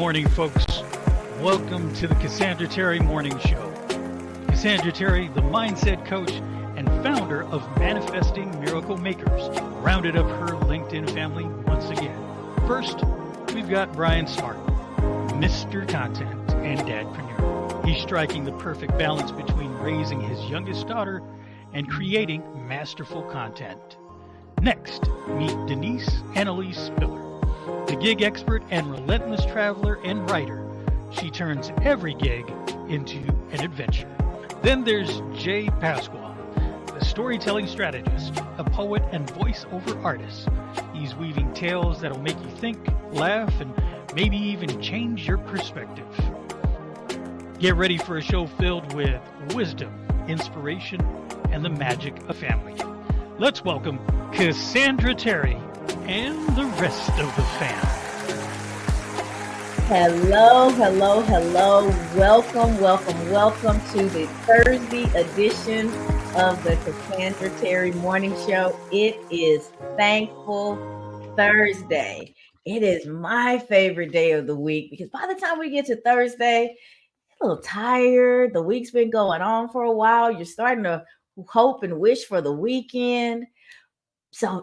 morning, folks. Welcome to the Cassandra Terry Morning Show. Cassandra Terry, the mindset coach and founder of Manifesting Miracle Makers, rounded up her LinkedIn family once again. First, we've got Brian Smart, Mr. Content and Dadpreneur. He's striking the perfect balance between raising his youngest daughter and creating masterful content. Next, meet Denise Annalise Spiller, the gig expert and relentless traveler and writer. She turns every gig into an adventure. Then there's Jay Pasquale, the storytelling strategist, a poet and voiceover artist. He's weaving tales that'll make you think, laugh, and maybe even change your perspective. Get ready for a show filled with wisdom, inspiration, and the magic of family. Let's welcome Cassandra Terry and the rest of the fam. Hello. Welcome to the Thursday edition of the Cassandra Terry Morning Show. It is Thankful Thursday. It is my favorite day of the week because by the time we get to Thursday, a little tired. The week's been going on for a while. You're starting to hope and wish for the weekend.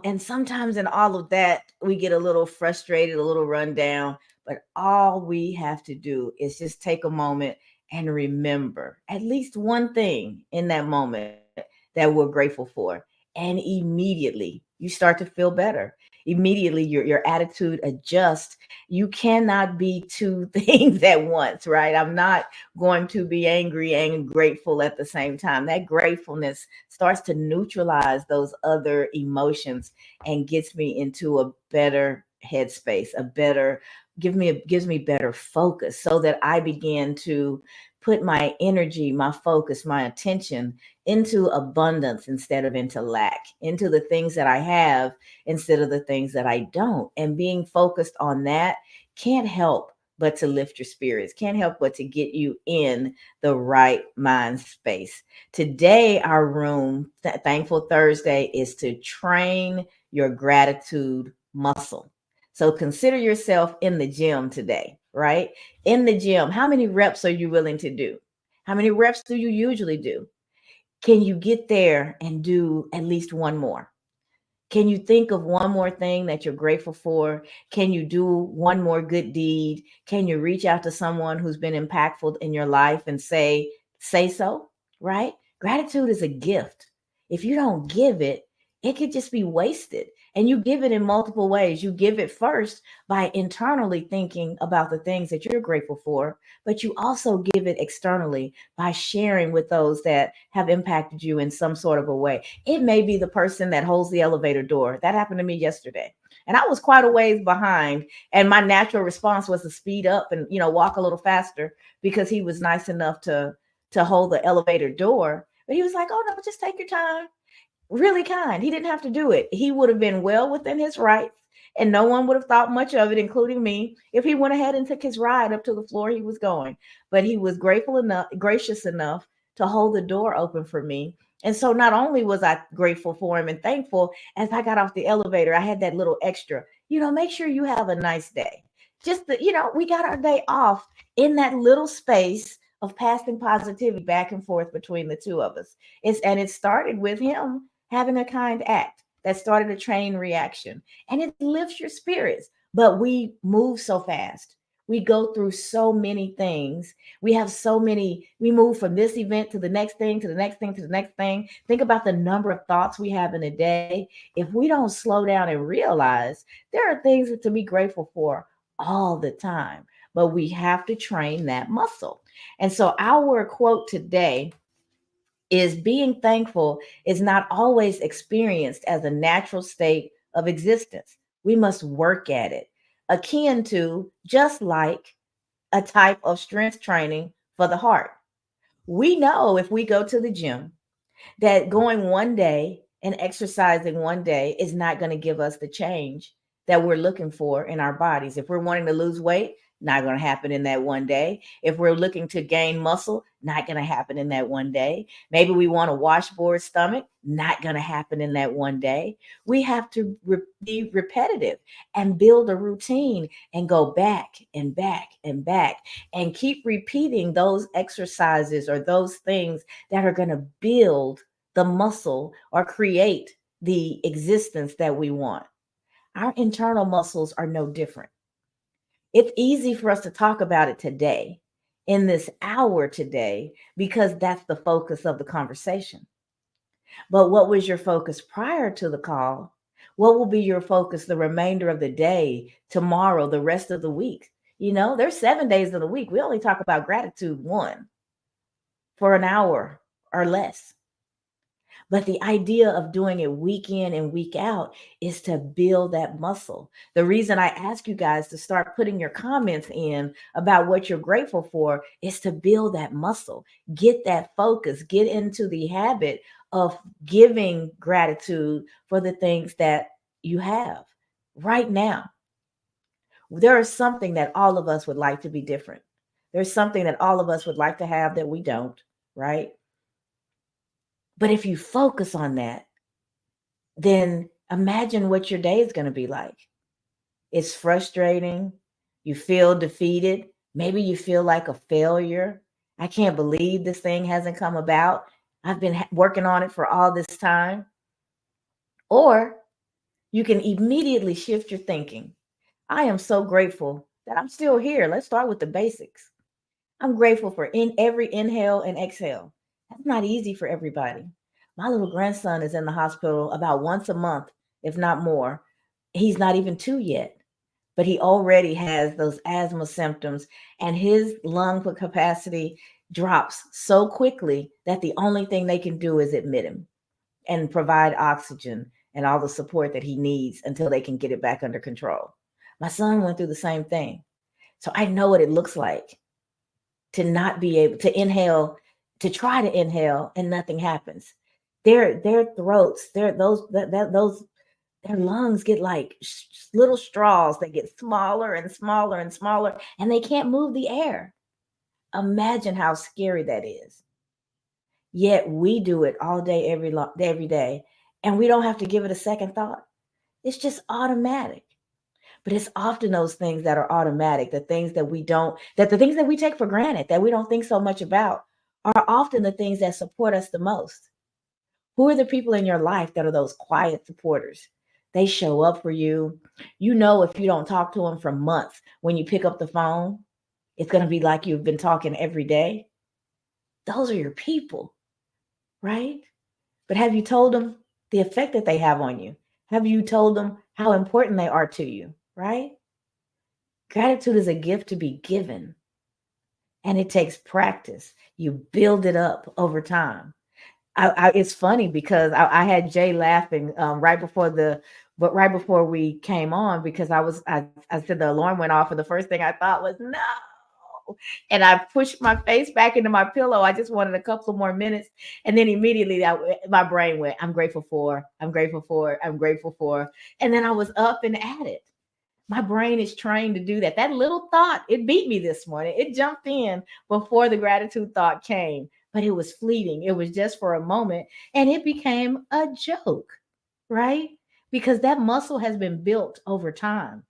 And sometimes in all of that, we get a little frustrated, a little run down. But all we have to do is just take a moment and remember at least one thing in that moment that we're grateful for. And immediately you start to feel better. Immediately your attitude adjusts. You cannot be two things at once, right? I'm not going to be angry and grateful at the same time. That gratefulness starts to neutralize those other emotions and gets me into a better headspace, gives me better focus so that I begin to put my energy, my focus, my attention into abundance instead of into lack, into the things that I have instead of the things that I don't. And being focused on that can't help but to lift your spirits, can't help but to get you in the right mind space. Today, our room, Thankful Thursday, is to train your gratitude muscle. So consider yourself in the gym today, right? In the gym, how many reps are you willing to do? How many reps do you usually do? Can you get there and do at least one more? Can you think of one more thing that you're grateful for? Can you do one more good deed? Can you reach out to someone who's been impactful in your life and say so, right? Gratitude is a gift. If you don't give it, it could just be wasted. And you give it in multiple ways. You give it first by internally thinking about the things that you're grateful for, but you also give it externally by sharing with those that have impacted you in some sort of a way. It may be the person that holds the elevator door. That happened to me yesterday. And I was quite a ways behind. And my natural response was to speed up and, walk a little faster because he was nice enough to hold the elevator door. But he was like, oh, no, just take your time. Really kind. He didn't have to do it. He would have been well within his rights and no one would have thought much of it, including me, if he went ahead and took his ride up to the floor he was going. But he was gracious enough to hold the door open for me. And so not only was I grateful for him and thankful, as I got off the elevator, I had that little extra, make sure you have a nice day. Just we got our day off in that little space of passing positivity back and forth between the two of us. It started with him having a kind act that started a chain reaction, and it lifts your spirits. But we move so fast. We go through so many things. We move from this event to the next thing, to the next thing, to the next thing. Think about the number of thoughts we have in a day. If we don't slow down and realize there are things to be grateful for all the time, but we have to train that muscle. And so our quote today is being thankful is not always experienced as a natural state of existence. We must work at it, akin to just like a type of strength training for the heart. We know if we go to the gym that going one day and exercising one day is not going to give us the change that we're looking for in our bodies. If we're wanting to lose weight, not going to happen in that one day. If we're looking to gain muscle, not going to happen in that one day. Maybe we want a washboard stomach, not going to happen in that one day. We have to be repetitive and build a routine and go back and back and back and keep repeating those exercises or those things that are going to build the muscle or create the existence that we want. Our internal muscles are no different. It's easy for us to talk about it today, in this hour today, because that's the focus of the conversation. But what was your focus prior to the call? What will be your focus the remainder of the day, tomorrow, the rest of the week? There's 7 days of the week. We only talk about gratitude one for an hour or less. But the idea of doing it week in and week out is to build that muscle. The reason I ask you guys to start putting your comments in about what you're grateful for is to build that muscle, get that focus, get into the habit of giving gratitude for the things that you have right now. There is something that all of us would like to be different. There's something that all of us would like to have that we don't, right? But if you focus on that, then imagine what your day is going to be like. It's frustrating. You feel defeated. Maybe you feel like a failure. I can't believe this thing hasn't come about. I've been working on it for all this time. Or you can immediately shift your thinking. I am so grateful that I'm still here. Let's start with the basics. I'm grateful for every inhale and exhale. That's not easy for everybody. My little grandson is in the hospital about once a month, if not more. He's not even 2 yet, but he already has those asthma symptoms, and his lung capacity drops so quickly that the only thing they can do is admit him and provide oxygen and all the support that he needs until they can get it back under control. My son went through the same thing. So I know what it looks like to not be able to inhale, to try to inhale and nothing happens. Their throats, their lungs get like little straws that get smaller and smaller and smaller, and they can't move the air. Imagine how scary that is. Yet we do it all day, every day, and we don't have to give it a second thought. It's just automatic. But it's often those things that are automatic, the things that the things that we take for granted, that we don't think so much about, are often the things that support us the most. Who are the people in your life that are those quiet supporters? They show up for you. If you don't talk to them for months, when you pick up the phone, it's going to be like you've been talking every day. Those are your people, right? But have you told them the effect that they have on you? Have you told them how important they are to you, right? Gratitude is a gift to be given, and it takes practice. You build it up over time. It's funny because I had Jay laughing right before we came on, because I said the alarm went off, and the first thing I thought was no. And I pushed my face back into my pillow. I just wanted a couple more minutes. And then immediately my brain went, I'm grateful for, I'm grateful for, I'm grateful for. And then I was up and at it. My brain is trained to do that. That little thought, it beat me this morning. It jumped in before the gratitude thought came, but it was fleeting. It was just for a moment, and it became a joke, right? Because that muscle has been built over time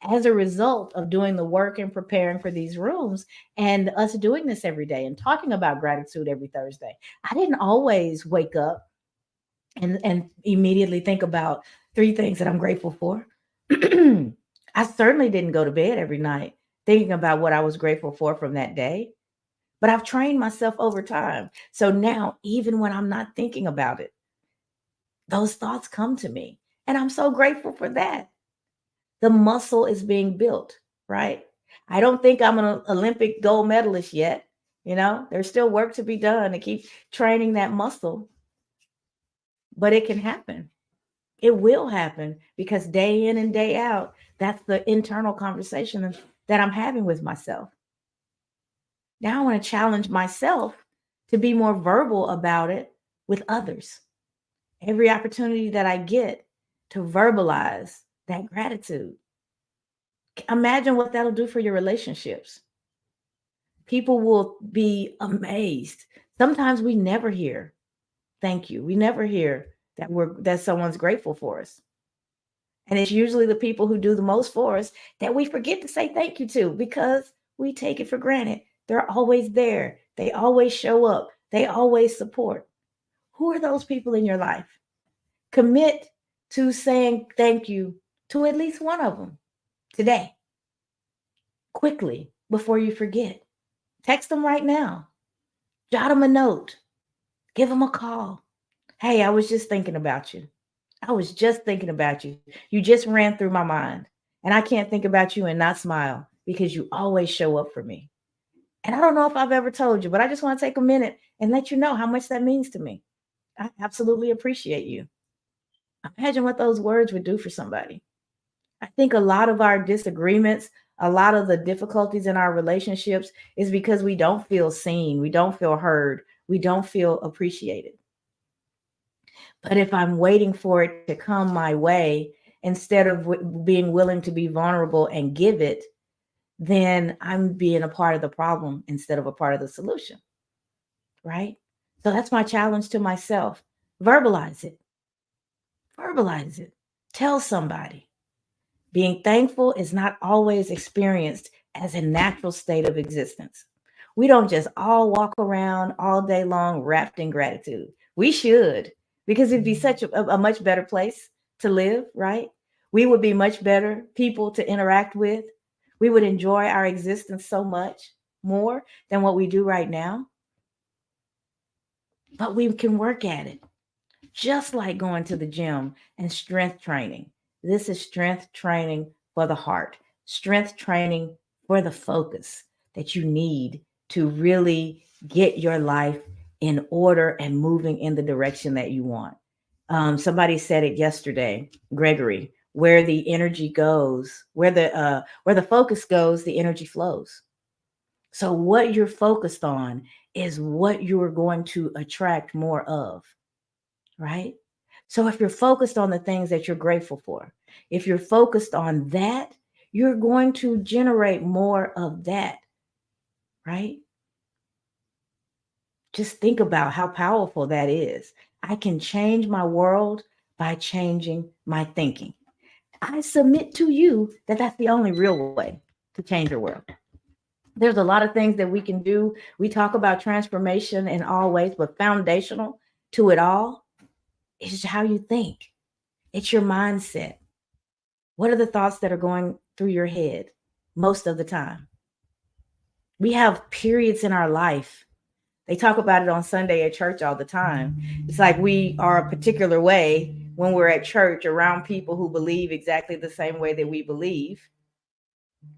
as a result of doing the work and preparing for these rooms and us doing this every day and talking about gratitude every Thursday. I didn't always wake up and immediately think about 3 things that I'm grateful for. I certainly didn't go to bed every night thinking about what I was grateful for from that day, but I've trained myself over time. So now, even when I'm not thinking about it, those thoughts come to me, and I'm so grateful for that. The muscle is being built, right? I don't think I'm an Olympic gold medalist yet. There's still work to be done to keep training that muscle, but it can happen. It will happen, because day in and day out, that's the internal conversation that I'm having with myself. Now I want to challenge myself to be more verbal about it with others. Every opportunity that I get to verbalize that gratitude. Imagine what that'll do for your relationships. People will be amazed. Sometimes we never hear thank you. We never hear that someone's grateful for us. And it's usually the people who do the most for us that we forget to say thank you to because we take it for granted. They're always there. They always show up. They always support. Who are those people in your life? Commit to saying thank you to at least one of them today, quickly, before you forget. Text them right now. Jot them a note. Give them a call. Hey, I was just thinking about you. I was just thinking about you. You just ran through my mind. And I can't think about you and not smile because you always show up for me. And I don't know if I've ever told you, but I just want to take a minute and let you know how much that means to me. I absolutely appreciate you. Imagine what those words would do for somebody. I think a lot of our disagreements, a lot of the difficulties in our relationships is because we don't feel seen, we don't feel heard, we don't feel appreciated. But if I'm waiting for it to come my way instead of being willing to be vulnerable and give it, then I'm being a part of the problem instead of a part of the solution, right? So that's my challenge to myself. Verbalize it. Verbalize it. Tell somebody. Being thankful is not always experienced as a natural state of existence. We don't just all walk around all day long wrapped in gratitude. We should, because it'd be such a much better place to live, right? We would be much better people to interact with. We would enjoy our existence so much more than what we do right now. But we can work at it, just like going to the gym and strength training. This is strength training for the heart, strength training for the focus that you need to really get your life in order and moving in the direction that you want. Somebody said it yesterday, Gregory, where the energy goes, where the focus goes, the energy flows. So what you're focused on is what you are going to attract more of, right? So if you're focused on the things that you're grateful for, if you're focused on that, you're going to generate more of that, right? Just think about how powerful that is. I can change my world by changing my thinking. I submit to you that that's the only real way to change your world. There's a lot of things that we can do. We talk about transformation in all ways, but foundational to it all is how you think. It's your mindset. What are the thoughts that are going through your head most of the time? We have periods in our life. They talk about it on Sunday at church all the time. It's like we are a particular way when we're at church around people who believe exactly the same way that we believe.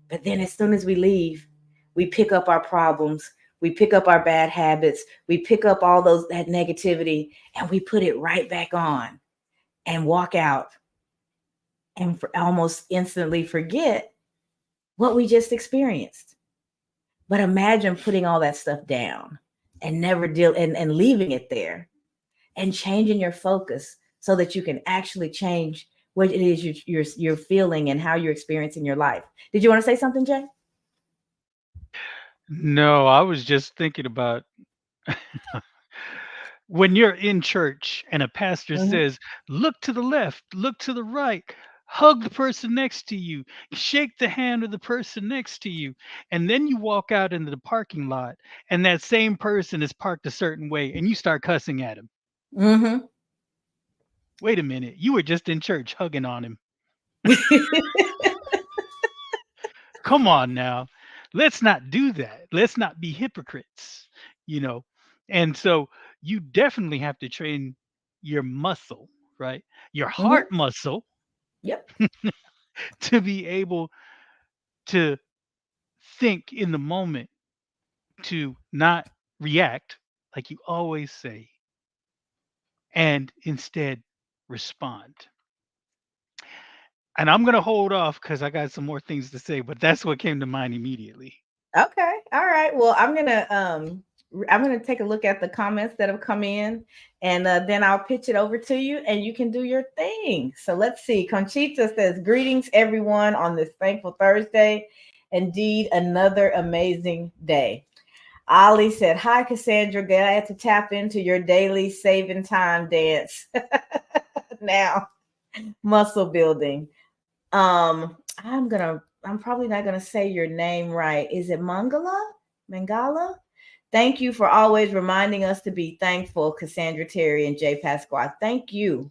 But then as soon as we leave, we pick up our problems, we pick up our bad habits, we pick up all those that negativity and we put it right back on and walk out and almost instantly forget what we just experienced. But imagine putting all that stuff down and never deal and leaving it there and changing your focus so that you can actually change what it is you're feeling and how you're experiencing your life. Did you want to say something, Jay? No, I was just thinking about when you're in church and a pastor Mm-hmm. says, look to the left, look to the right, hug the person next to you, shake the hand of the person next to you, and then you walk out into the parking lot and that same person is parked a certain way and you start cussing at him. Mm-hmm. Wait a minute, you were just in church hugging on him. Come on now. Let's not do that. Let's not be hypocrites, you know. And so you definitely have to train your muscle, right? Your Mm-hmm. heart muscle Yep. to be able to think in the moment, to not react like you always say, and instead respond. And I'm going to hold off because I got some more things to say, but that's what came to mind immediately. Okay. All right. Well, I'm gonna I'm going to take a look at the comments that have come in, and then I'll pitch it over to you and you can do your thing. So let's see. Conchita says, greetings everyone on this thankful Thursday. Indeed, another amazing day. Ollie said, hi, Cassandra. Glad to tap into your daily saving time dance. Now, muscle building. I'm probably not gonna say your name right. Is it Mangala? Thank you for always reminding us to be thankful, Cassandra Terry and Jay Pasqua. Thank you.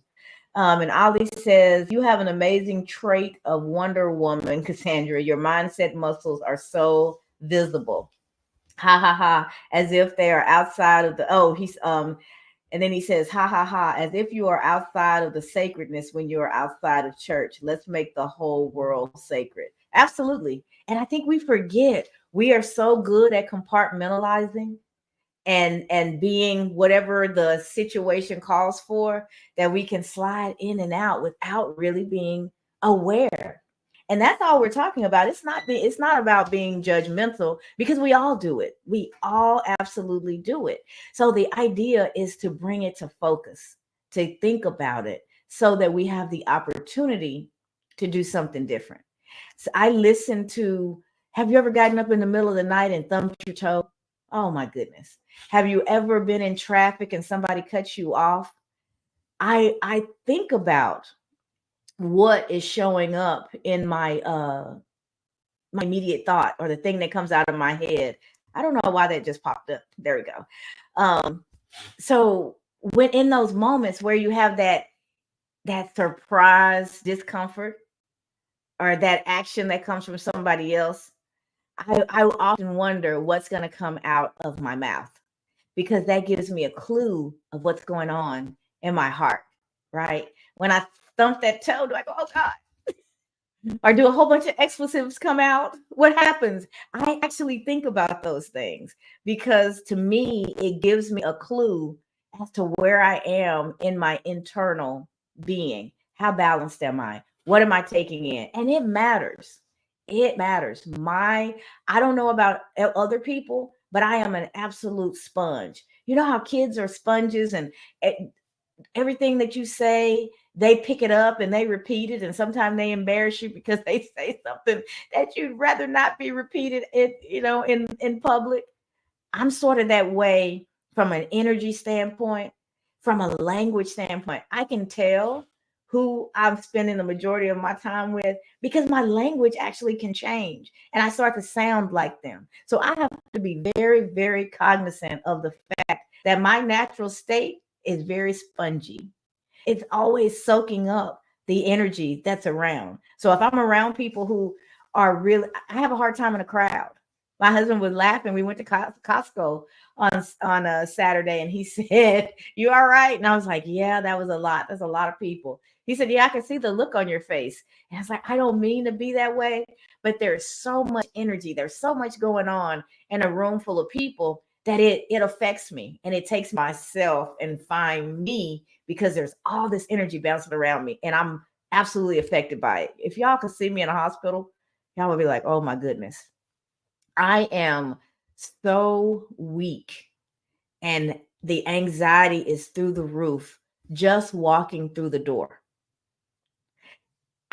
And Ali says, you have an amazing trait of Wonder Woman, Cassandra. Your mindset muscles are so visible. Ha ha ha. As if they are outside of the, and then he says, ha ha ha, as if you are outside of the sacredness when you are outside of church. Let's make the whole world sacred. Absolutely. And I think we forget we are so good at compartmentalizing and being whatever the situation calls for, that we can slide in and out without really being aware. And that's all we're talking about. It's not about being judgmental, because we all do it. We all absolutely do it. So the idea is to bring it to focus, to think about it, so that we have the opportunity to do something different. So I listen to, have you ever gotten up in the middle of the night and thumped your toe? Oh my goodness. Have you ever been in traffic and somebody cuts you off? I think about what is showing up in my immediate thought, or the thing that comes out of my head. I don't know why that just popped up. There we go. So when in those moments where you have that surprise discomfort, or that action that comes from somebody else, I often wonder what's going to come out of my mouth, because that gives me a clue of what's going on in my heart, right? When I thump that toe, do I go, oh God? Or do a whole bunch of expletives come out? What happens? I actually think about those things, because to me, it gives me a clue as to where I am in my internal being. How balanced am I? What am I taking in? And it matters. It matters. I don't know about other people, but I am an absolute sponge. You know how kids are sponges, and everything that you say, they pick it up and they repeat it, and sometimes they embarrass you because they say something that you'd rather not be repeated in public. I'm sort of that way from an energy standpoint, from a language standpoint. I can tell who I'm spending the majority of my time with, because my language actually can change and I start to sound like them. So I have to be very, very cognizant of the fact that my natural state is very spongy. It's always soaking up the energy that's around. So if I'm around people who are really, I have a hard time in a crowd. My husband was laughing. We went to Costco on a Saturday, and he said, "You all right?" And I was like, "Yeah, that was a lot. That's a lot of people." He said, "Yeah, I can see the look on your face." And I was like, "I don't mean to be that way, but there's so much energy. There's so much going on in a room full of people that it affects me, and it takes myself and find me, because there's all this energy bouncing around me, and I'm absolutely affected by it. If y'all could see me in a hospital, y'all would be like, oh my goodness. I am so weak, and the anxiety is through the roof just walking through the door.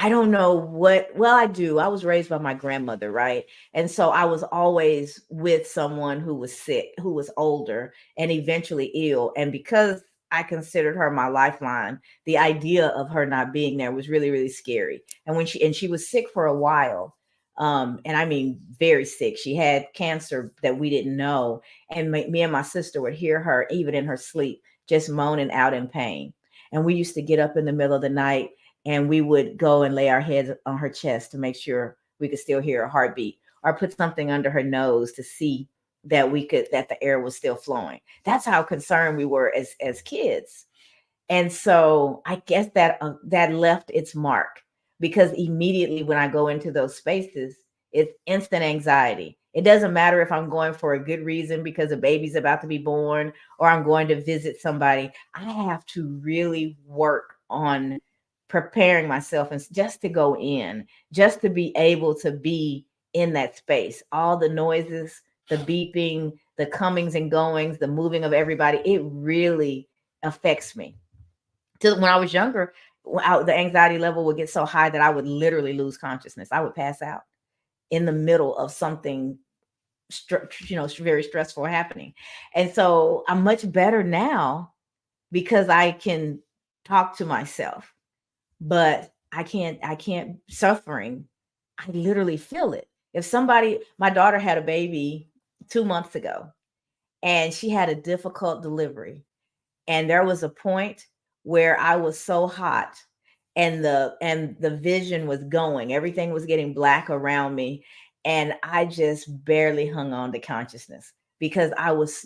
I don't know well, I do. I was raised by my grandmother, right? And so I was always with someone who was sick, who was older and eventually ill. And because I considered her my lifeline, the idea of her not being there was really, really scary. And she was sick for a while. And I mean, very sick. She had cancer that we didn't know. And me and my sister would hear her, even in her sleep, just moaning out in pain. And we used to get up in the middle of the night, and we would go and lay our heads on her chest to make sure we could still hear her heartbeat, or put something under her nose to see that the air was still flowing. That's how concerned we were as kids. And so I guess that left its mark, because immediately when I go into those spaces, it's instant anxiety. It doesn't matter if I'm going for a good reason, because a baby's about to be born, or I'm going to visit somebody. I have to really work on preparing myself, and just to go in, just to be able to be in that space. All the noises, the beeping, the comings and goings, the moving of everybody, it really affects me. Till when I was younger, the anxiety level would get so high that I would literally lose consciousness. I would pass out in the middle of something, very stressful happening. And so I'm much better now because I can talk to myself, but I can't suffering. I literally feel it. If somebody, my daughter had a baby 2 months ago and she had a difficult delivery. And there was a point where I was so hot and the vision was going. Everything was getting black around me and I just barely hung on to consciousness because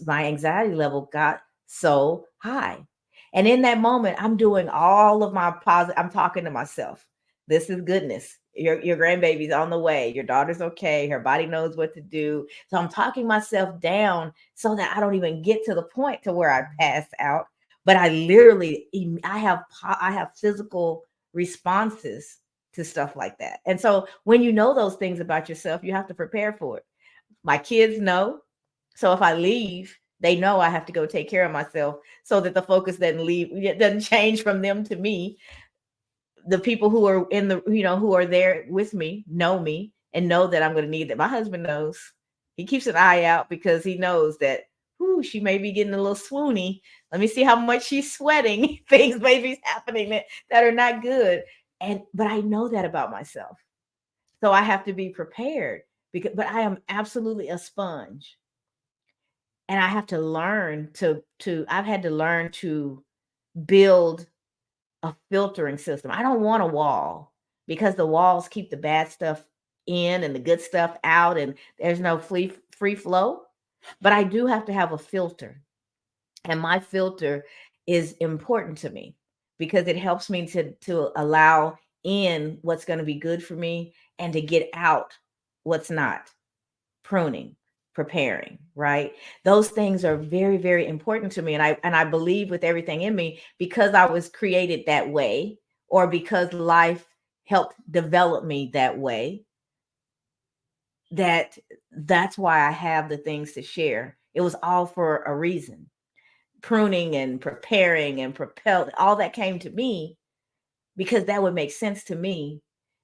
my anxiety level got so high. And in that moment, I'm doing all of my positive, I'm talking to myself. This is goodness. Your grandbaby's on the way. Your daughter's okay. Her body knows what to do. So I'm talking myself down so that I don't even get to the point to where I pass out. But I literally, I have physical responses to stuff like that. And so when you know those things about yourself, you have to prepare for it. My kids know. So if I leave, they know I have to go take care of myself so that the focus doesn't change from them to me. The people who are who are there with me and know that I'm going to need that. My husband knows. He keeps an eye out because he knows that she may be getting a little swoony. Let me see how much she's sweating. Things may be happening that are not good. But I know that about myself. So I have to be prepared but I am absolutely a sponge. And I have to learn I've had to learn to build a filtering system. I don't want a wall because the walls keep the bad stuff in and the good stuff out, and there's no free flow. But I do have to have a filter, and my filter is important to me because it helps me to allow in what's going to be good for me and to get out what's not. Pruning, preparing, right? Those things are very, very important to me. And I believe with everything in me, because I was created that way, or because life helped develop me that way, that's why I have the things to share. It was all for a reason. Pruning and preparing and propelled, all that came to me because that would make sense to me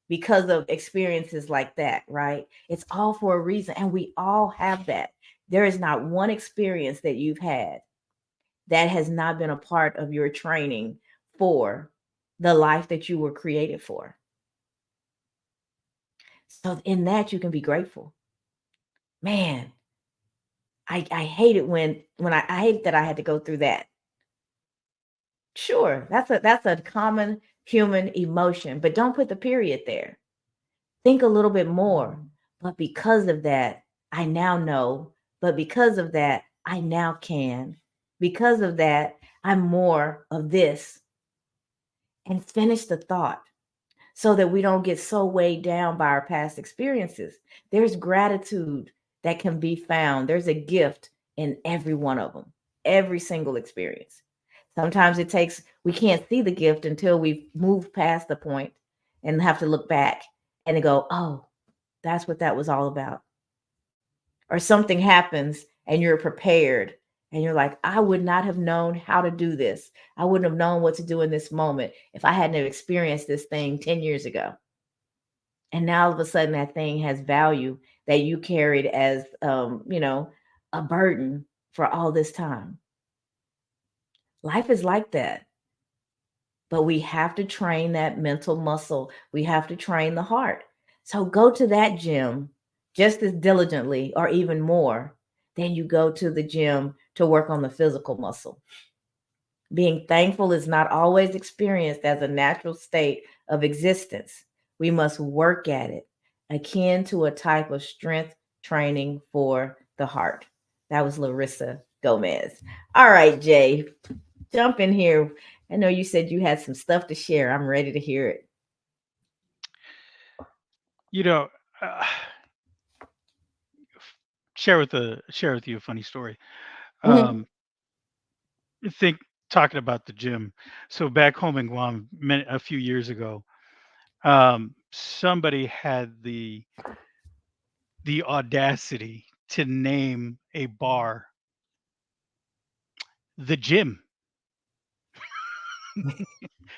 because of experiences like that, right? It's all for a reason. And we all have that. There is not one experience that you've had that has not been a part of your training for the life that you were created for. So in that you can be grateful. Man, I hate it when I hate that I had to go through that. Sure, that's a common human emotion, but don't put the period there. Think a little bit more. But because of that, I now know. But because of that, I now can. Because of that, I'm more of this. And finish the thought so that we don't get so weighed down by our past experiences. There's gratitude that can be found. There's a gift in every one of them, every single experience. Sometimes we can't see the gift until we've moved past the point and have to look back and go, oh, that's what that was all about. Or something happens and you're prepared and you're like, I would not have known how to do this. I wouldn't have known what to do in this moment if I hadn't have experienced this thing 10 years ago. And now all of a sudden that thing has value that you carried as, a burden for all this time. Life is like that. But we have to train that mental muscle. We have to train the heart. So go to that gym just as diligently or even more than you go to the gym to work on the physical muscle. Being thankful is not always experienced as a natural state of existence. We must work at it, akin to a type of strength training for the heart. That was Larissa Gomez. All right, Jay, jump in here. I know you said you had some stuff to share. I'm ready to hear it. You know, uh, share with you a funny story. Mhm. Um, think talking about the gym. So back home in Guam, a few years ago, somebody had the audacity to name a bar the gym.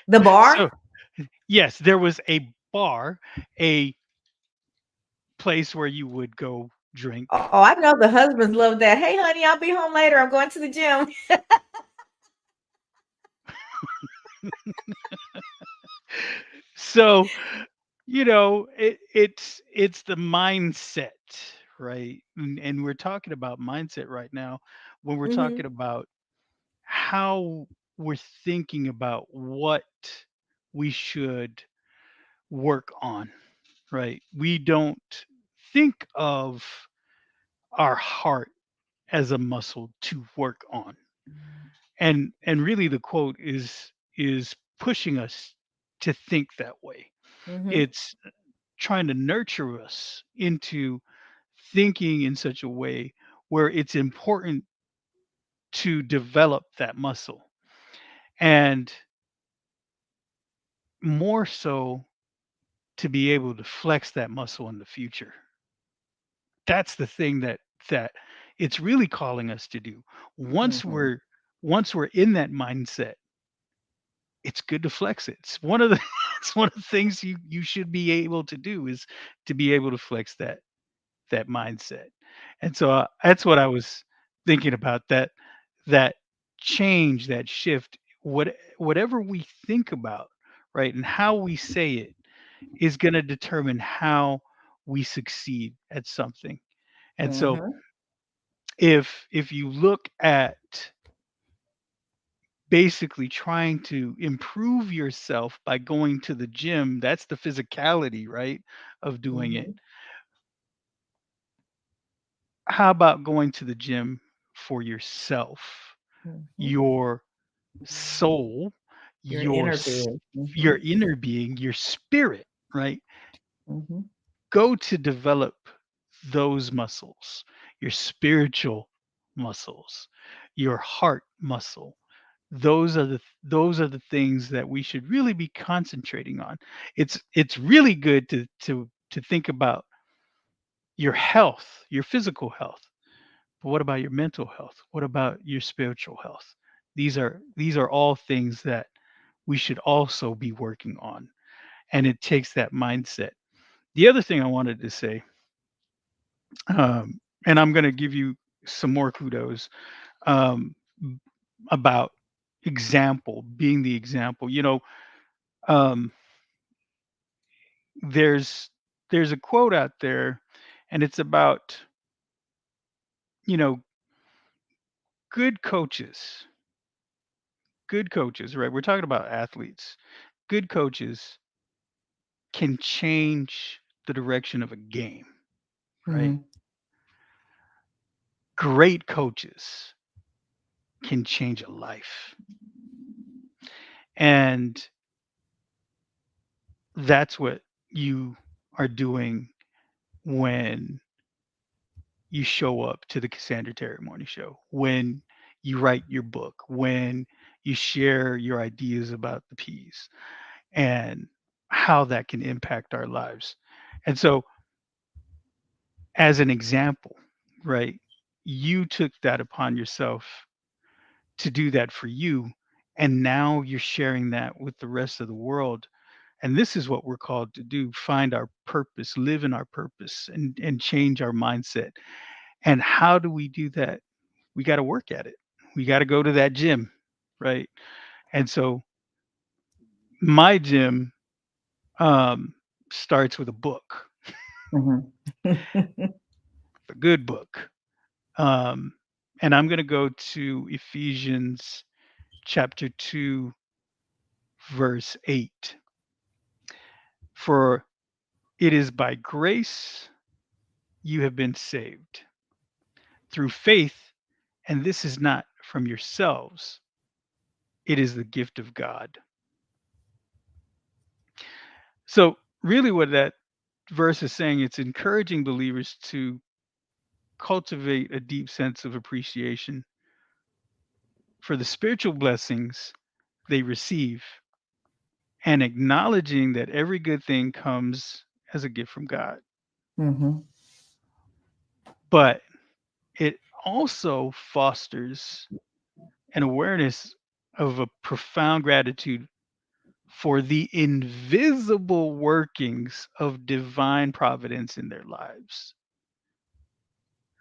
The bar? So, yes, there was a bar, a place where you would go drink. Oh, I know the husbands love that. Hey, honey, I'll be home later. I'm going to the gym. So, it's the mindset, right? And we're talking about mindset right now when we're talking Hmm. about how we're thinking about what we should work on, right? We don't think of our heart as a muscle to work on. And really the quote is pushing us to think that way. Hmm. It's trying to nurture us into thinking in such a way where it's important to develop that muscle, and more so to be able to flex that muscle in the future. That's the thing that it's really calling us to do. Once Hmm. we're once we're in that mindset, it's good to flex it. It's one of the it's one of the things you should be able to do, is to be able to flex that mindset. And so that's what I was thinking about, that change, that shift, whatever we think about, right, and how we say it is going to determine how we succeed at something. And so Hmm. if you look at basically trying to improve yourself by going to the gym, that's the physicality, right, of doing it. Hmm. How about going to the gym for yourself, Hmm. your soul, Your your inner s- being. Hmm. your inner being, your spirit, right? Hmm. Go to develop those muscles, your spiritual muscles, your heart muscle. Those are the things that we should really be concentrating on. It's really good to think about your health, your physical health. But what about your mental health? What about your spiritual health? These are all things that we should also be working on. And it takes that mindset. The other thing I wanted to say, and I'm going to give you some more kudos, um, about example, being the example. Um, there's there's a quote out there, and it's about, you know good coaches, right? We're talking about athletes. Good coaches can change the direction of a game, right? Hmm. Great coaches can change a life. And that's what you are doing when you show up to the Cassandra Terry Morning Show, when you write your book, when you share your ideas about the peas and how that can impact our lives. And so, as an example, right, you took that upon yourself to do that for you. And now you're sharing that with the rest of the world. And this is what we're called to do: find our purpose, live in our purpose, and change our mindset. And how do we do that? We got to work at it. We got to go to that gym, right? And so my gym um, starts with a book, Hmm. a good book. Um, and I'm going to go to Ephesians chapter 2, verse 8. For it is by grace you have been saved through faith, and this is not from yourselves, it is the gift of God. So, really, what that verse is saying, it's encouraging believers to cultivate a deep sense of appreciation for the spiritual blessings they receive, and acknowledging that every good thing comes as a gift from God. Hmm. But it also fosters an awareness of a profound gratitude for the invisible workings of divine providence in their lives,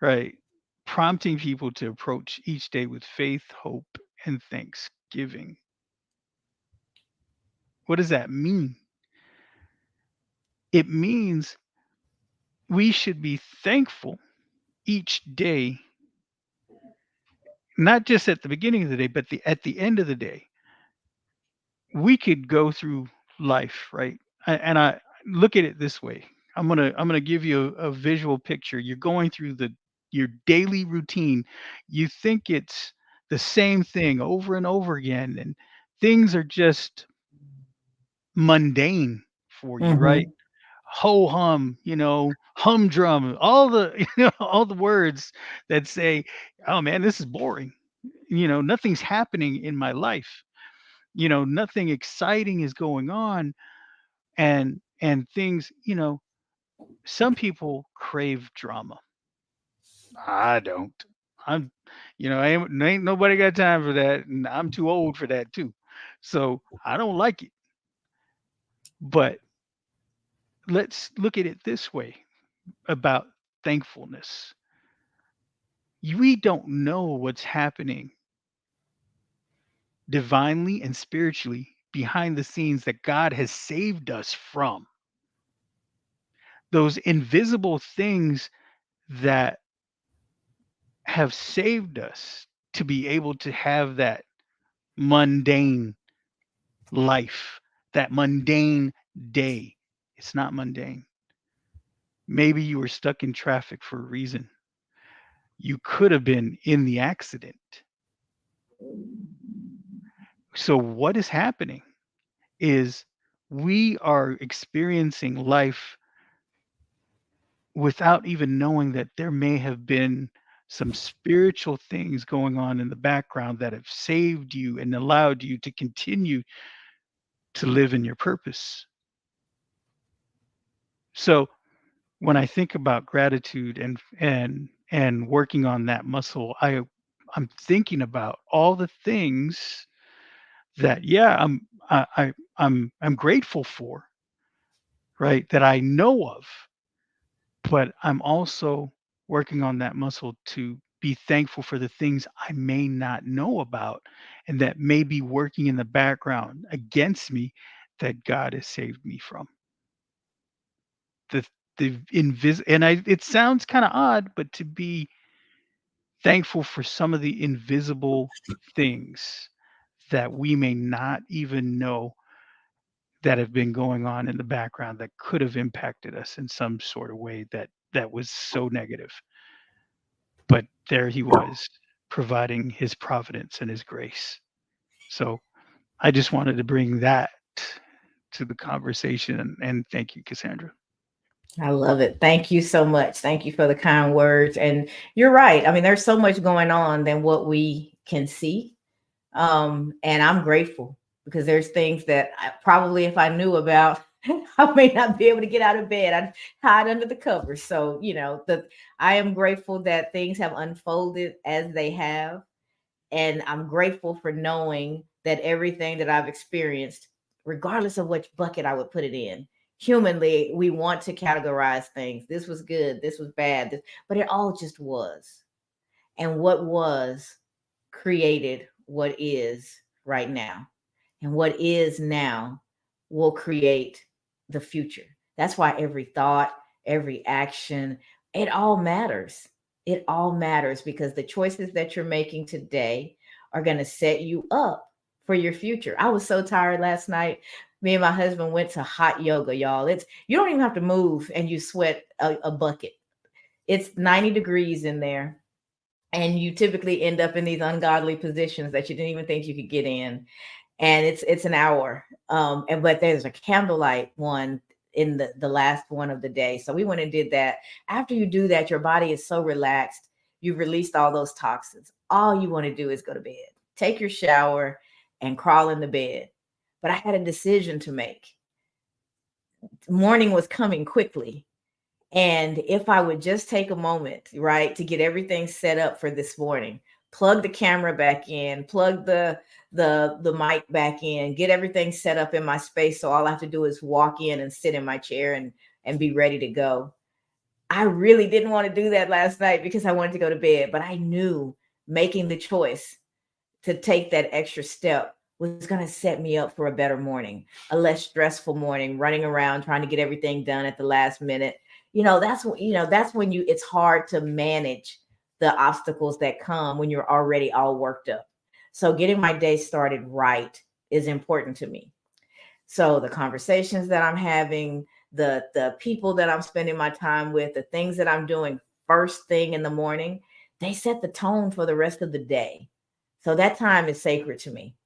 right? Prompting people to approach each day with faith, hope, and thanksgiving. What does that mean? It means we should be thankful each day, not just at the beginning of the day, but at the end of the day. We could go through life, right? And I look at it this way. I'm gonna give you a visual picture. You're going through your daily routine. You think it's the same thing over and over again, and things are just mundane for you, right? Mm-hmm. Ho hum, humdrum, all the all the words that say, "Oh man, this is boring." Nothing's happening in my life. Nothing exciting is going on, and things. Some people crave drama. I don't. I'm, ain't nobody got time for that, and I'm too old for that too. So I don't like it. But let's look at it this way about thankfulness. We don't know what's happening divinely and spiritually behind the scenes that God has saved us from. Those invisible things that have saved us to be able to have that mundane life, that mundane day. It's not mundane. Maybe you were stuck in traffic for a reason. You could have been in the accident. So, what is happening is we are experiencing life without even knowing that there may have been some spiritual things going on in the background that have saved you and allowed you to continue to live in your purpose. So when I think about gratitude and working on that muscle, I'm thinking about all the things that I'm grateful for, right? That I know of, but I'm also working on that muscle to be thankful for the things I may not know about and that may be working in the background against me that God has saved me from. The and it sounds kind of odd, but to be thankful for some of the invisible things that we may not even know that have been going on in the background that could have impacted us in some sort of way that was so negative. But there he was, providing his providence and his grace. So I just wanted to bring that to the conversation, and thank you, Cassandra. I love it. Thank you so much. Thank you for the kind words. And you're right. I mean, there's so much going on than what we can see. And I'm grateful because there's things that probably if I knew about, I may not be able to get out of bed. I'd hide under the covers. So, I am grateful that things have unfolded as they have. And I'm grateful for knowing that everything that I've experienced, regardless of which bucket I would put it in, humanly, we want to categorize things. This was good, this was bad, but it all just was. And what was created what is right now. And what is now will create the future. That's why every thought, every action, it all matters. It all matters because the choices that you're making today are going to set you up for your future. I was so tired last night. Me and my husband went to hot yoga, y'all. It's you don't even have to move and you sweat a bucket. It's 90 degrees in there and you typically end up in these ungodly positions that you didn't even think you could get in. And it's an hour, and but there's a candlelight one in the last one of the day, so we went and did that. After you do that, your body is so relaxed, you've released all those toxins. All you want to do is go to bed, take your shower, and crawl in the bed. But I had a decision to make. Morning was coming quickly, And if I would just take a moment, right, to get everything set up for this morning, plug the camera back in, plug the mic back in, get everything set up in my space so all I have to do is walk in and sit in my chair and be ready to go. I really didn't want to do that last night because I wanted to go to bed, but I knew making the choice to take that extra step was going to set me up for a better morning, a less stressful morning, running around trying to get everything done at the last minute. That's when it's hard to manage the obstacles that come when you're already all worked up. So getting my day started right is important to me. So the conversations that I'm having, the people that I'm spending my time with, the things that I'm doing first thing in the morning, they set the tone for the rest of the day. So that time is sacred to me.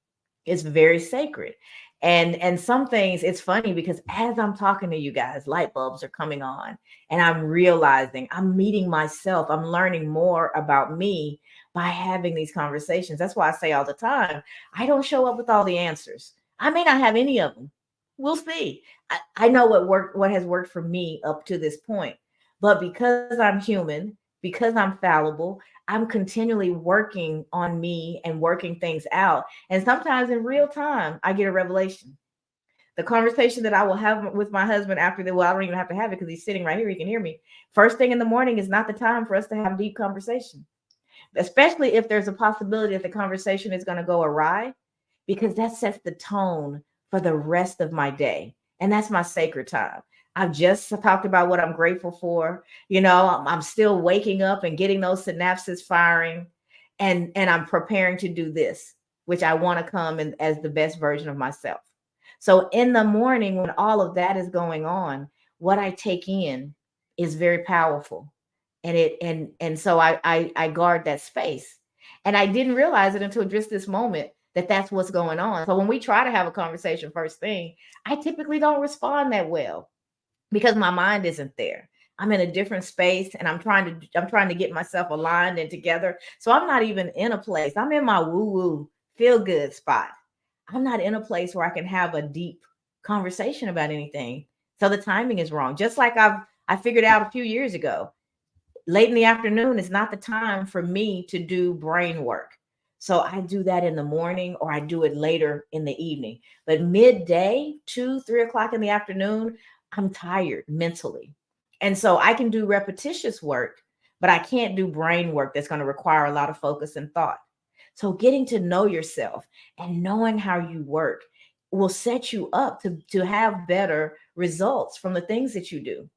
It's very sacred. And some things, it's funny because as I'm talking to you guys, light bulbs are coming on and I'm realizing I'm meeting myself. I'm learning more about me by having these conversations. That's why I say all the time, I don't show up with all the answers. I may not have any of them. We'll see. I know what has worked for me up to this point. But because I'm human, because I'm fallible, I'm continually working on me and working things out. And sometimes in real time, I get a revelation. The conversation that I will have with my husband after the, well, I don't even have to have it because he's sitting right here. He can hear me. First thing in the morning is not the time for us to have deep conversation, especially if there's a possibility that the conversation is going to go awry, because that sets the tone for the rest of my day. And that's my sacred time. I've just talked about what I'm grateful for. I'm still waking up and getting those synapses firing. And I'm preparing to do this, which I want to come in as the best version of myself. So in the morning, when all of that is going on, what I take in is very powerful. And so I guard that space. And I didn't realize it until just this moment that that's what's going on. So when we try to have a conversation first thing, I typically don't respond that well because my mind isn't there. I'm in a different space and I'm trying to get myself aligned and together. So I'm not even in a place. I'm in my woo-woo feel good spot. I'm not in a place where I can have a deep conversation about anything. So the timing is wrong. Just like I figured out a few years ago, late in the afternoon is not the time for me to do brain work. So I do that in the morning or I do it later in the evening. But midday, 2, 3 o'clock in the afternoon, I'm tired mentally. And so I can do repetitious work, but I can't do brain work that's going to require a lot of focus and thought. So getting to know yourself and knowing how you work will set you up to have better results from the things that you do.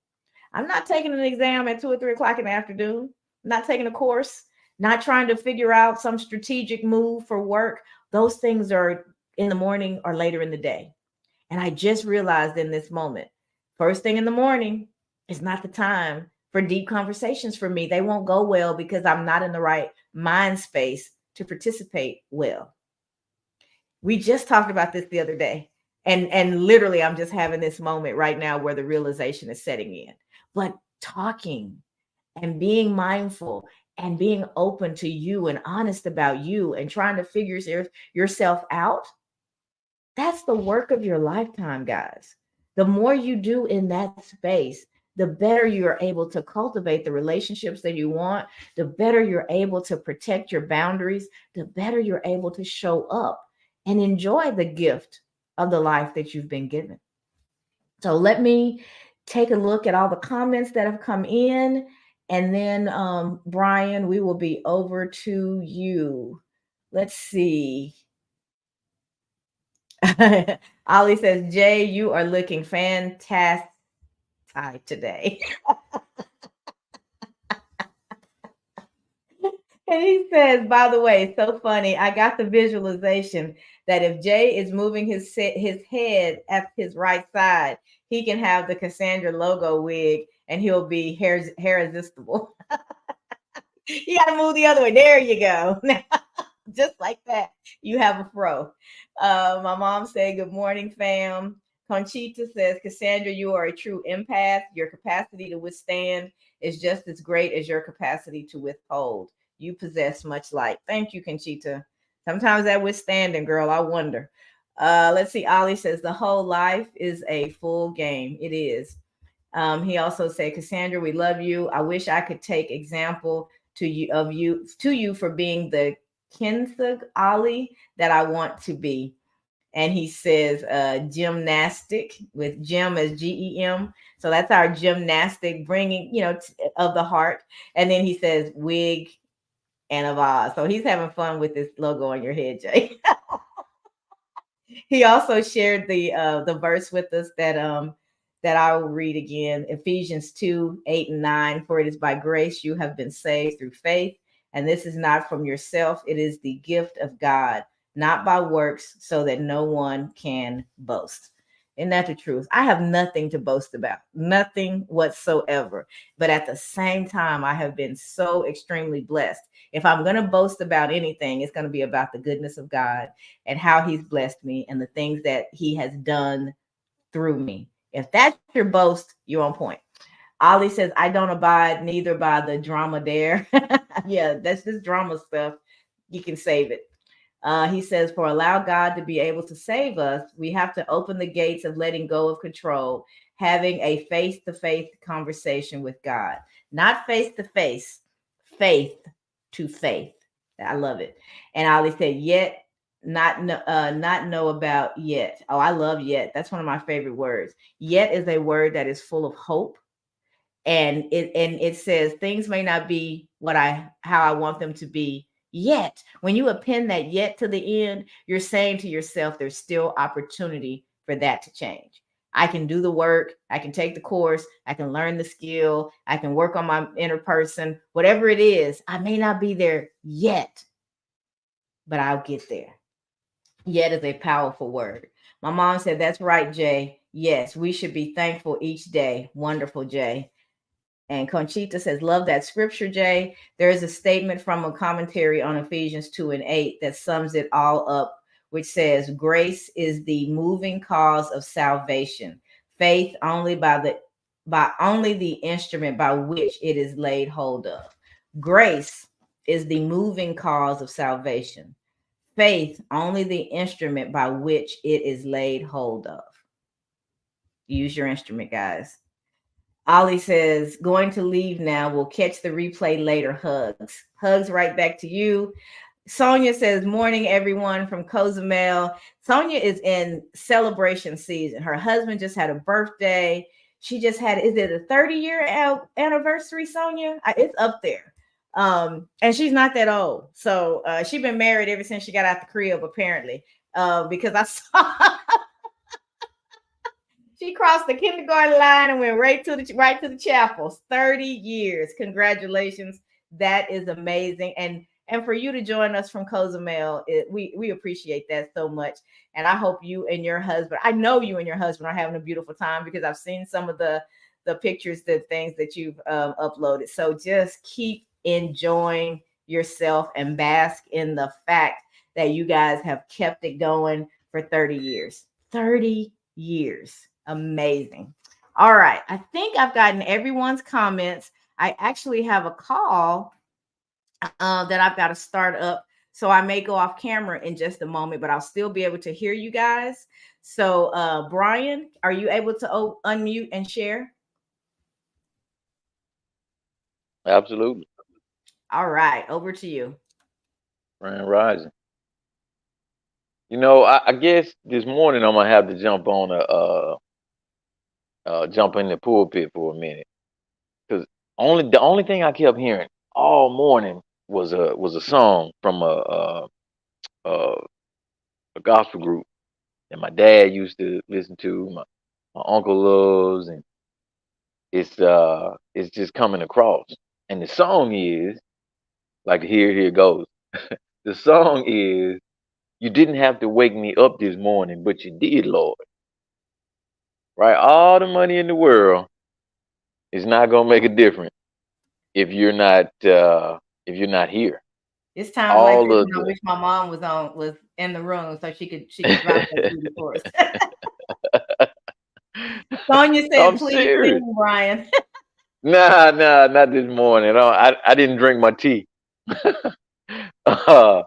I'm not taking an exam at 2 or 3 o'clock in the afternoon. I'm not taking a course, not trying to figure out some strategic move for work. Those things are in the morning or later in the day. And I just realized in this moment, first thing in the morning is not the time for deep conversations for me. They won't go well because I'm not in the right mind space to participate well. We just talked about this the other day. And literally I'm just having this moment right now where the realization is setting in. But talking and being mindful and being open to you and honest about you and trying to figure yourself out, that's the work of your lifetime, guys. The more you do in that space, the better you're able to cultivate the relationships that you want, the better you're able to protect your boundaries, the better you're able to show up and enjoy the gift of the life that you've been given. So let me take a look at all the comments that have come in. And then, Brian, we will be over to you. Let's see. Ollie says, Jay, you are looking fantastic today. And he says, by the way, so funny. I got the visualization that if Jay is moving his head at his right side, he can have the Cassandra logo wig and he'll be hair irresistible. You got to move the other way. There you go. Just like that, you have a fro. My mom said, good morning, fam. Conchita says, Cassandra, you are a true empath. Your capacity to withstand is just as great as your capacity to withhold. You possess much light. Thank you, Conchita. Sometimes that withstanding, girl, I wonder. Let's see. Ollie says, the whole life is a full game. It is. He also said, Cassandra, we love you. I wish I could take example to you for being the Kinsug Ali that I want to be. And he says gymnastic with gym as GEM. So that's our gymnastic bringing, of the heart. And then he says wig and of Oz. So he's having fun with this logo on your head, Jay. He also shared the verse with us that I will read again. Ephesians 2:8 and 9. For it is by grace you have been saved through faith, and this is not from yourself, it is the gift of God, not by works, so that no one can boast. Isn't that the truth? I have nothing to boast about, nothing whatsoever. But at the same time, I have been so extremely blessed. If I'm going to boast about anything, it's going to be about the goodness of God and how he's blessed me and the things that he has done through me. If that's your boast, you're on point. Ollie says, I don't abide neither by the drama dare. Yeah, that's just drama stuff. You can save it. He says, for allow God to be able to save us, we have to open the gates of letting go of control, having a face to face conversation with God. Not face to face, faith to faith. I love it. And Ali said, yet not know about yet. Oh, I love yet. That's one of my favorite words. Yet is a word that is full of hope, and it says things may not be what I how I want them to be yet. When you append that yet to the end, you're saying to yourself there's still opportunity for that to change. I can do the work, I can take the course, I can learn the skill, I can work on my inner person, whatever it is. I may not be there yet, but I'll get there. Yet is a powerful word. My mom said, that's right, Jay. Yes, we should be thankful each day. Wonderful, Jay. And Conchita says, love that scripture, Jay. There is a statement from a commentary on Ephesians 2:8 that sums it all up, which says, grace is the moving cause of salvation. Faith by only the instrument by which it is laid hold of. Grace is the moving cause of salvation. Faith only the instrument by which it is laid hold of. Use your instrument, guys. Ollie says, going to leave now. We'll catch the replay later. Hugs. Hugs right back to you. Sonia says, morning, everyone from Cozumel. Sonia is in celebration season. Her husband just had a birthday. She just had, is it a 30-year anniversary, Sonia? It's up there. And she's not that old. So she's been married ever since she got out the crib, apparently. Because I saw she crossed the kindergarten line and went right to the chapel. 30 years. Congratulations. That is amazing. And for you to join us from Cozumel, we appreciate that so much. And I hope you and your husband, I know you and your husband are having a beautiful time because I've seen some of the pictures, the things that you've uploaded. So just keep enjoying yourself and bask in the fact that you guys have kept it going for 30 years. 30 years. Amazing. All right. I think I've gotten everyone's comments. I actually have a call that I've got to start up. So I may go off camera in just a moment, but I'll still be able to hear you guys. So Brian, are you able to unmute and share? Absolutely. All right. Over to you. Grand Rising. I guess this morning I'm gonna have to jump in the pulpit for a minute because the only thing I kept hearing all morning was a song from a gospel group that my dad used to listen to, my uncle loves, and it's just coming across. And the song is like here it goes. The song is you didn't have to wake me up this morning, but you did, Lord. Right? All the money in the world is not gonna make a difference if you're not here. It's times like All this of when I the wish my mom was in the room so she could drop that beauty for us. Sonia said, I'm please serious. sing, Brian. Nah, not this morning. I didn't drink my tea. uh,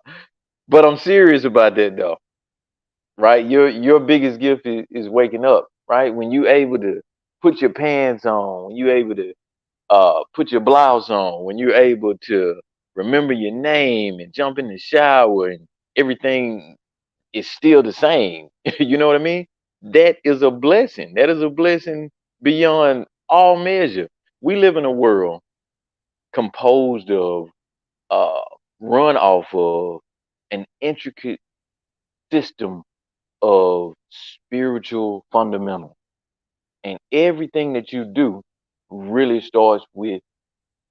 but I'm serious about that though. Right? Your biggest gift is waking up, right? When you able to put your pants on, when you're able to put your blouse on, when you're able to remember your name and jump in the shower and everything is still the same. You know what I mean? That is a blessing. That is a blessing beyond all measure. We live in a world composed of uh, run off of an intricate system of spiritual fundamentals. And everything that you do really starts with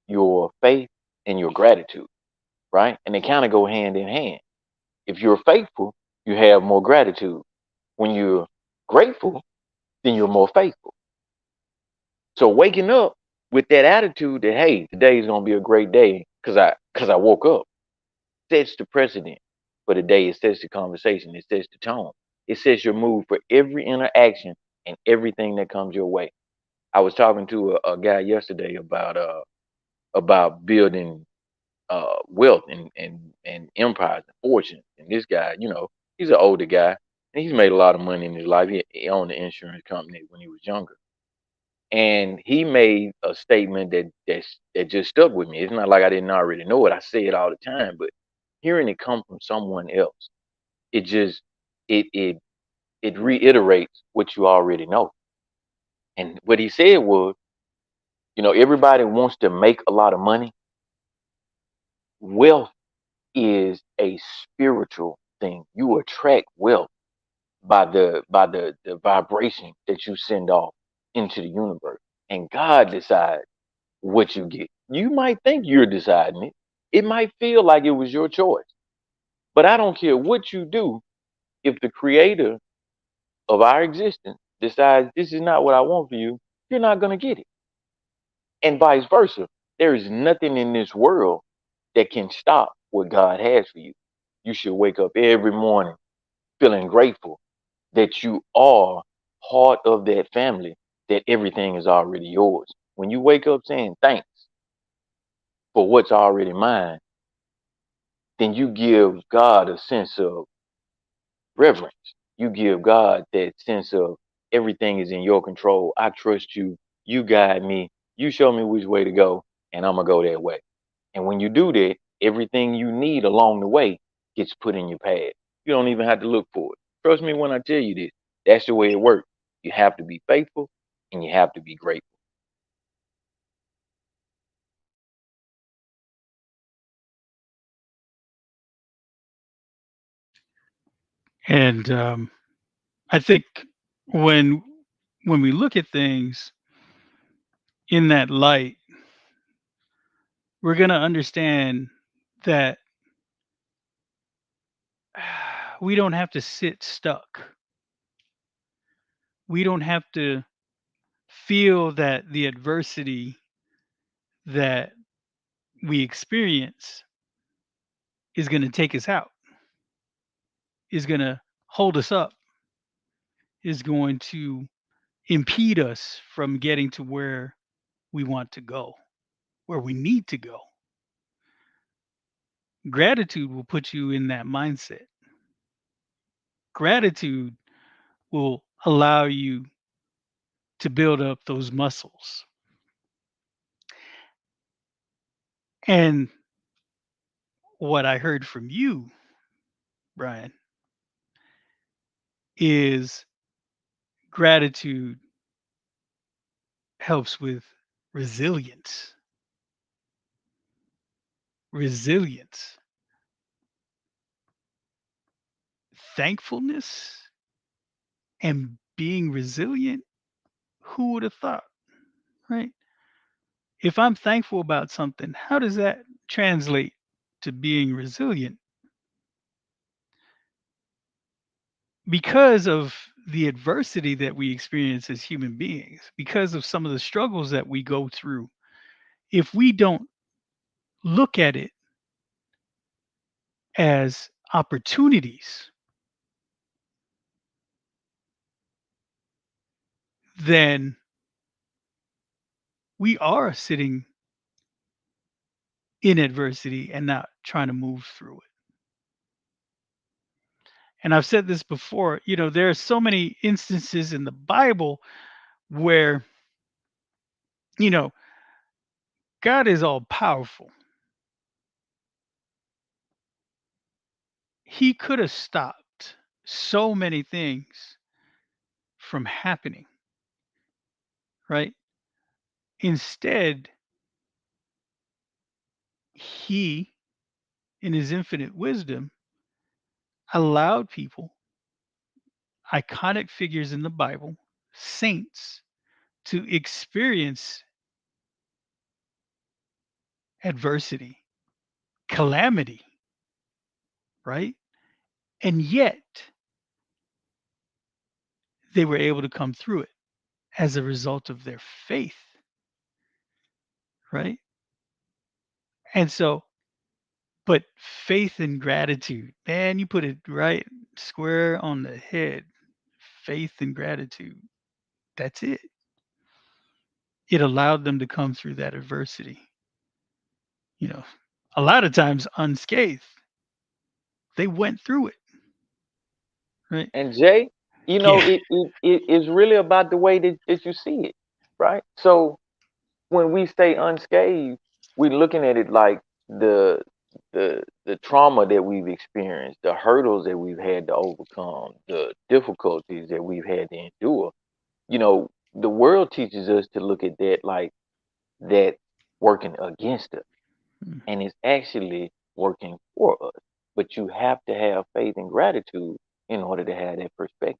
your faith and your gratitude, right? And they kind of go hand in hand. If you're faithful, you have more gratitude. When you're grateful, then you're more faithful. So waking up with that attitude that hey, today is gonna be a great day because I woke up sets the precedent for the day. It sets the conversation. It sets the tone. It sets your mood for every interaction and everything that comes your way. I was talking to a guy yesterday about building wealth and empires and fortunes. And this guy, he's an older guy and he's made a lot of money in his life. He owned an insurance company when he was younger. And he made a statement that just stuck with me. It's not like I didn't already know it. I say it all the time, but hearing it come from someone else, it just it it it reiterates what you already know. And what he said was, everybody wants to make a lot of money. Wealth is a spiritual thing. You attract wealth by the vibration that you send off into the universe. And God decides what you get. You might think you're deciding it. It might feel like it was your choice. But I don't care what you do, if the creator of our existence decides this is not what I want for you, you're not going to get it. And vice versa. There is nothing in this world that can stop what God has for you. You should wake up every morning feeling grateful that you are part of that family, that everything is already yours. When you wake up saying thanks for what's already mine, then you give God a sense of reverence. You give God that sense of everything is in your control. I trust you. You guide me. You show me which way to go, and I'm going to go that way. And when you do that, everything you need along the way gets put in your path. You don't even have to look for it. Trust me when I tell you this. That's the way it works. You have to be faithful and you have to be grateful. And I think when when we look at things in that light, we're going to understand that we don't have to sit stuck. We don't have to feel that the adversity that we experience is going to take us out, is going to hold us up, is going to impede us from getting to where we want to go, where we need to go. Gratitude will put you in that mindset. Gratitude will allow you to build up those muscles. And what I heard from you, Brian, is gratitude helps with resilience. Resilience, thankfulness, and being resilient. Who would have thought, right? If I'm thankful about something, how does that translate to being resilient? Because of the adversity that we experience as human beings, because of some of the struggles that we go through, if we don't look at it as opportunities, then we are sitting in adversity and not trying to move through it. And I've said this before, there are so many instances in the Bible where You know, God is all powerful. He could have stopped so many things from happening, right? Instead, he, in his infinite wisdom, allowed people, iconic figures in the Bible, saints, to experience adversity, calamity, right? And yet they were able to come through it as a result of their faith, right? And so, but faith and gratitude, man, you put it right square on the head. Faith and gratitude. That's it. It allowed them to come through that adversity, you know, a lot of times unscathed. They went through it, right? And Jay, Yeah. it is really about the way that you see it, right? So when we stay unscathed, we're looking at it like the the trauma that we've experienced, the hurdles that we've had to overcome, the difficulties that we've had to endure. The world teaches us to look at that like that working against us, Mm. and it's actually working for us. But you have to have faith and gratitude in order to have that perspective.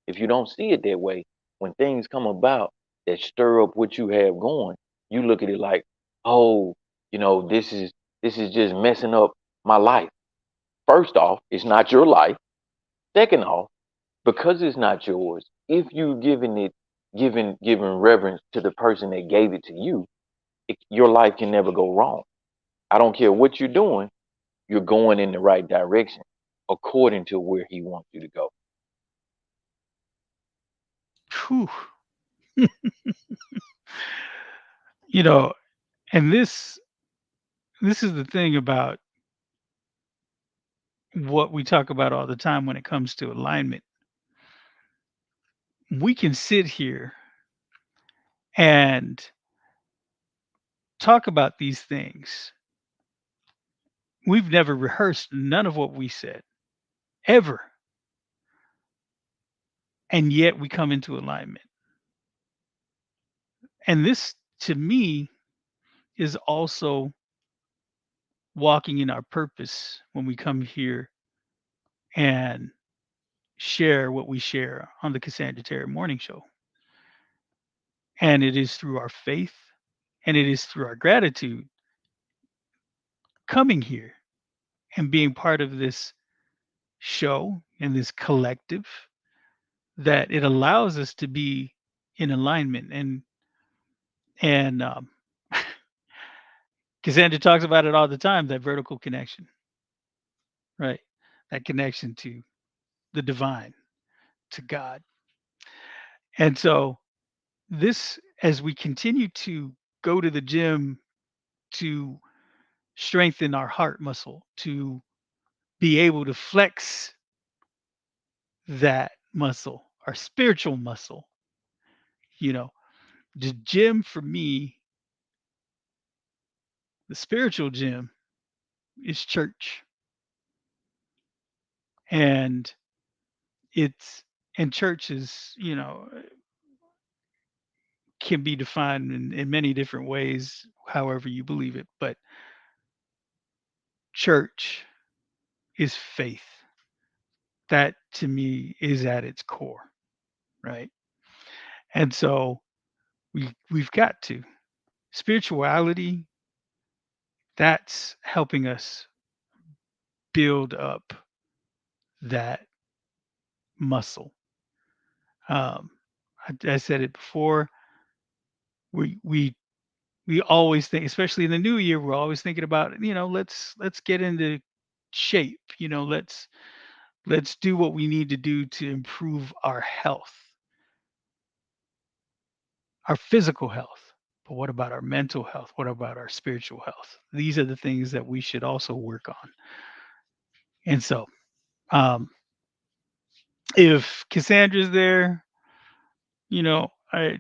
If you don't see it that way, when things come about that stir up what you have going, you look at it like, oh, this is just messing up my life. First off, it's not your life. Second off, because it's not yours, if you giving reverence to the person that gave it to you, your life can never go wrong. I don't care what you're doing, you're going in the right direction according to where he wants you to go. Whew. You know, and this is the thing about what we talk about all the time when it comes to alignment. We can sit here and talk about these things. We've never rehearsed none of what we said ever, and yet we come into alignment. And this, to me, is also walking in our purpose when we come here and share what we share on the Cassandra Terry Morning Show. And it is through our faith and it is through our gratitude coming here and being part of this show and this collective that it allows us to be in alignment. And Cassandra talks about it all the time, that vertical connection, right? That connection to the divine, to God. And so this, as we continue to go to the gym to strengthen our heart muscle, to be able to flex that muscle, our spiritual muscle, you know, the gym for me, the spiritual gym is church. And it's, and church is, can be defined in many different ways, however you believe it. But church is faith. That to me is at its core, right? And so we've got to spirituality, that's helping us build up that muscle. Um, I said it before. We we we always think, especially in the new year, we're always thinking about, let's get into shape. Let's do what we need to do to improve our health, our physical health. But what about our mental health? What about our spiritual health? These are the things that we should also work on. And so, um, if Cassandra's there, I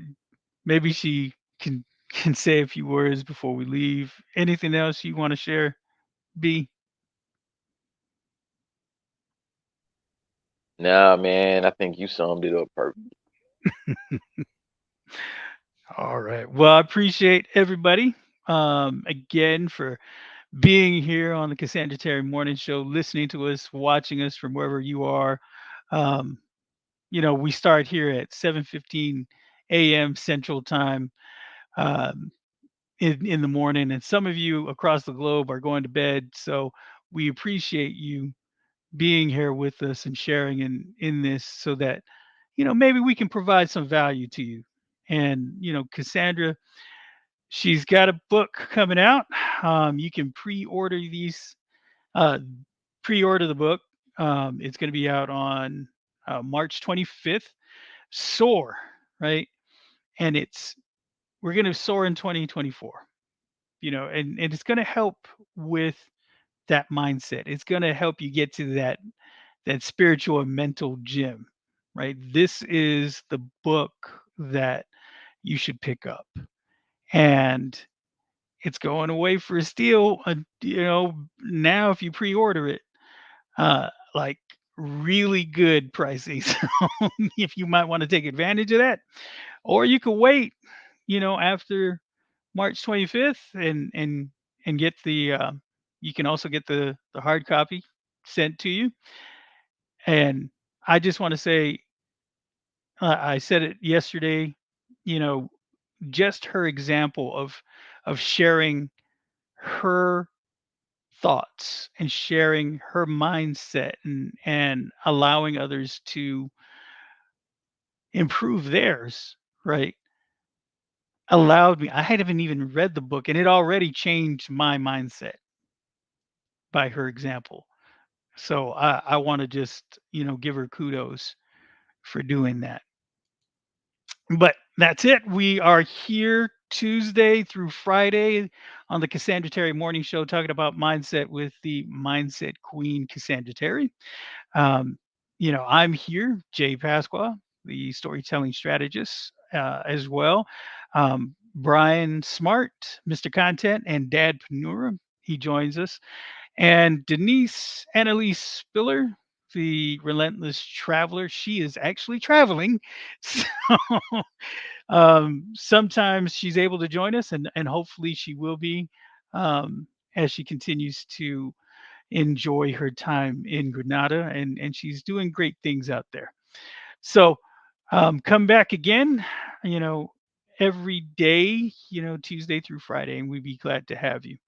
maybe she can can say a few words before we leave. Anything else you want to share, B? Nah, man, I think you summed it up perfect. All right. Well, I appreciate everybody again for being here on the Cassandra Terry Morning Show, listening to us, watching us from wherever you are. Um, we start here at 7:15 a.m. Central Time in the morning, and some of you across the globe are going to bed. So we appreciate you being here with us and sharing in this, so that maybe we can provide some value to you. And Cassandra, she's got a book coming out. You can pre-order these. Uh, Pre-order the book. It's going to be out on March 25th. Soar, right? And we're going to soar in 2024. And it's going to help with that mindset. It's going to help you get to that spiritual and mental gym, right? This is the book that you should pick up, and it's going away for a steal. Now if you pre-order it, like really good pricing. So if you might want to take advantage of that, or you could wait, after March 25th and get the you can also get the hard copy sent to you. And I just want to say, I said it yesterday, you know, just her example of sharing her thoughts and sharing her mindset and allowing others to improve theirs, right? Allowed me. I hadn't even read the book, and it already changed my mindset by her example. So I want to just, give her kudos for doing that. But that's it. We are here Tuesday through Friday on the Cassandra Terry Morning Show, talking about mindset with the mindset queen, Cassandra Terry. Um, I'm here, Jay Pasqua, the storytelling strategist, as well. Brian Smart, Mr. Content, and Dad Panura, he joins us. And Denise Annalise Spiller, the relentless traveler, she is actually traveling. So sometimes she's able to join us, and hopefully she will be, as she continues to enjoy her time in Granada, and she's doing great things out there. So come back again, you know, every day, Tuesday through Friday, and we'd be glad to have you.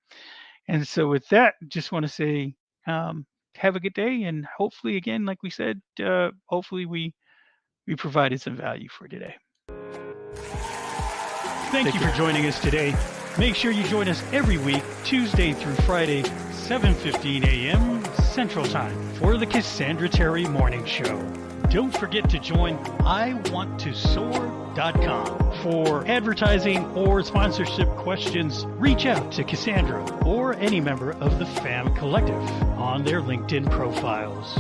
And so with that, just want to say, have a good day, and hopefully, again, like we said, hopefully we provided some value for today. Thank you for joining us today. Make sure you join us every week, Tuesday through Friday, 7:15 a.m. Central Time, for the Cassandra Terry Morning Show. Don't forget to join iwantosoar.com. For advertising or sponsorship questions, reach out to Cassandra or any member of the FAM Collective on their LinkedIn profiles.